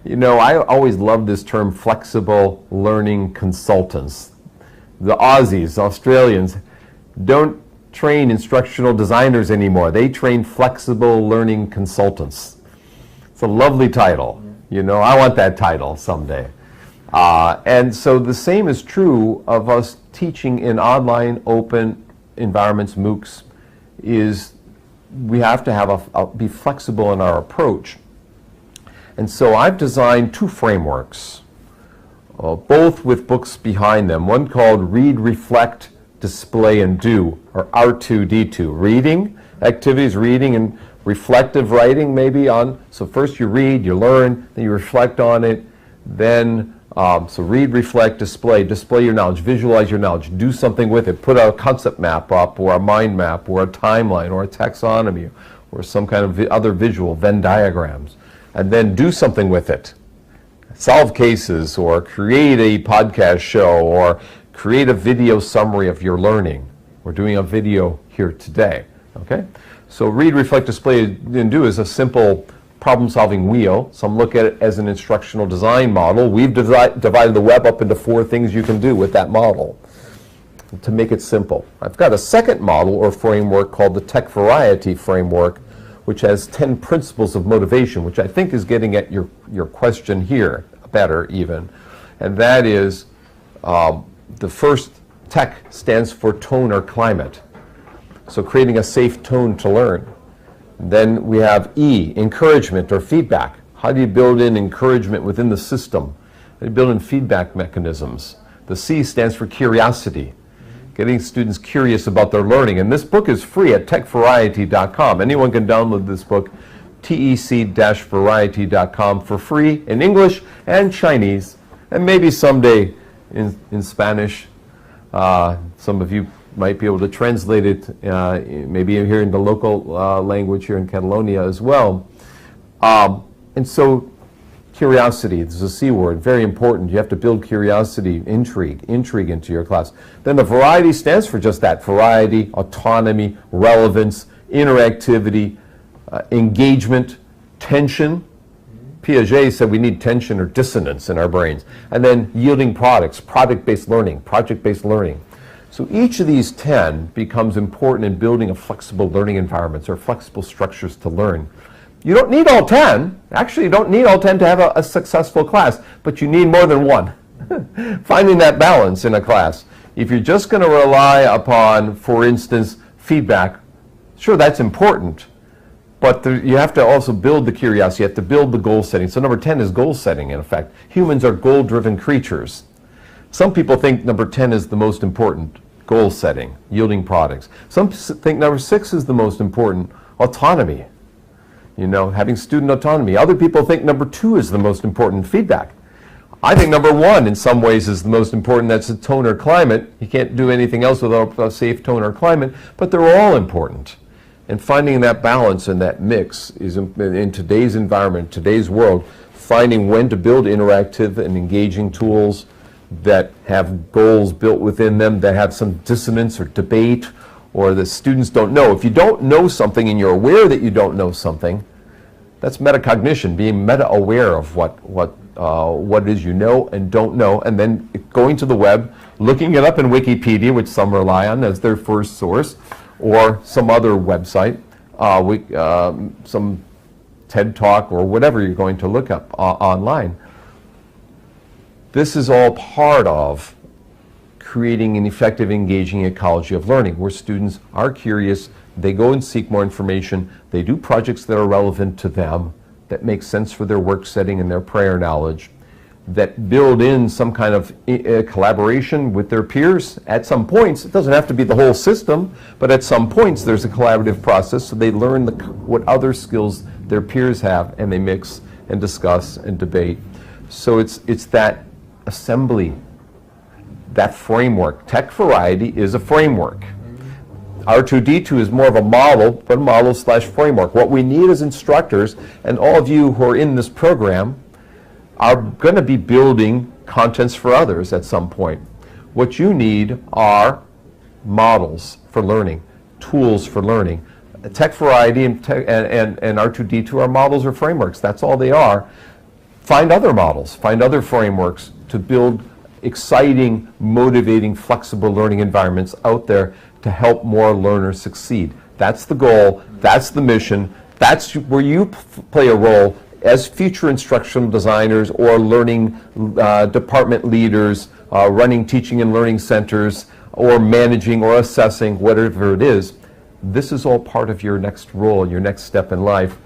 You know, I always love this term, flexible learning consultants. The Aussies, Australians, don't train instructional designers anymore. They train flexible learning consultants. It's a lovely title. You know, I want that title someday. And so the same is true of us teaching in online open environments, MOOCs, is we have to have be flexible in our approach. And so I've designed two frameworks, both with books behind them. One called Read, Reflect, Display, and Do, or R2D2. Reading, activities, reading, and reflective writing maybe on. So first you read, you learn, then you reflect on it, then so read, reflect, display your knowledge, visualize your knowledge, do something with it, put a concept map up, or a mind map, or a timeline, or a taxonomy, or some kind of other visual, Venn diagrams, and then do something with it. Solve cases, or create a podcast show, or create a video summary of your learning. We're doing a video here today, okay? So read, reflect, display, and do is a simple problem-solving wheel. Some look at it as an instructional design model. We've divided the web up into 4 things you can do with that model to make it simple. I've got a second model or framework called the Tech Variety Framework, which has 10 principles of motivation, which I think is getting at your question here better even. And that is, the first tech stands for tone or climate. So creating a safe tone to learn. Then we have E, encouragement or feedback. How do you build in encouragement within the system? How do you build in feedback mechanisms? The C stands for curiosity, getting students curious about their learning. And this book is free at techvariety.com. Anyone can download this book, tec-variety.com, for free in English and Chinese, and maybe someday in Spanish. Some of you might be able to translate it, maybe here in the local language here in Catalonia as well. And so curiosity, this is a C word, very important. You have to build curiosity, intrigue into your class. Then the variety stands for just that, variety, autonomy, relevance, interactivity, engagement, tension. Piaget said we need tension or dissonance in our brains. And then yielding products, product-based learning, project-based learning. So each of these 10 becomes important in building a flexible learning environments or flexible structures to learn. You don't need all 10. Actually, you don't need all 10 to have a successful class, but you need more than one. Finding that balance in a class. If you're just going to rely upon, for instance, feedback, sure, that's important, but you have to also build the curiosity. You have to build the goal setting. So number 10 is goal setting, in effect. Humans are goal-driven creatures. Some people think number 10 is the most important, goal setting, yielding products. Some think number 6 is the most important, autonomy, you know, having student autonomy. Other people think number 2 is the most important, feedback. I think number 1 in some ways is the most important, that's a tone or climate. You can't do anything else without a safe tone or climate, but they're all important. And finding that balance and that mix is in today's environment, today's world, finding when to build interactive and engaging tools that have goals built within them, that have some dissonance or debate, or the students don't know. If you don't know something and you're aware that you don't know something, that's metacognition, being meta-aware of what it is you know and don't know, and then going to the web, looking it up in Wikipedia, which some rely on as their first source, or some other website, some TED Talk, or whatever you're going to look up online. This is all part of creating an effective, engaging ecology of learning, where students are curious, they go and seek more information, they do projects that are relevant to them, that make sense for their work setting and their prior knowledge, that build in some kind of collaboration with their peers. At some points, it doesn't have to be the whole system, but at some points there's a collaborative process, so they learn what other skills their peers have, and they mix and discuss and debate. So it's that assembly, that framework. Tech Variety is a framework. R2D2 is more of a model, but a model/framework. What we need as instructors, and all of you who are in this program, are going to be building contents for others at some point. What you need are models for learning, tools for learning. Tech Variety and R2D2 are models or frameworks. That's all they are. find other models, find other frameworks to build exciting, motivating, flexible learning environments out there to help more learners succeed. That's the goal, that's the mission, that's where you play a role as future instructional designers or learning department leaders, running teaching and learning centers, or managing or assessing, whatever it is. This is all part of your next role, your next step in life.